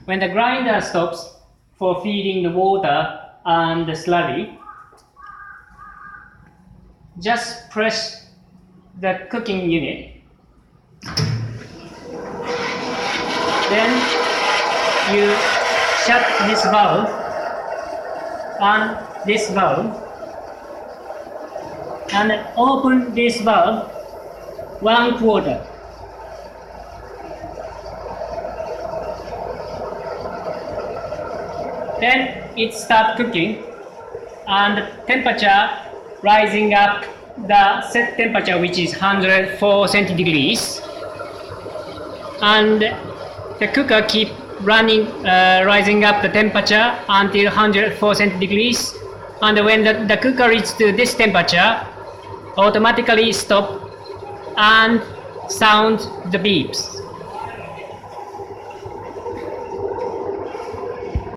When the grinder stops for feeding the water and the slurry, just press the cooking unit. Then you shut this valve and this valve and open this valve 1/4. Then it starts cooking and temperature rising up the set temperature, which is 104 centigrades, and the cooker keep running, rising up the temperature until 104 centigrades, and when the cooker reaches to this temperature, automatically stop and sound the beeps.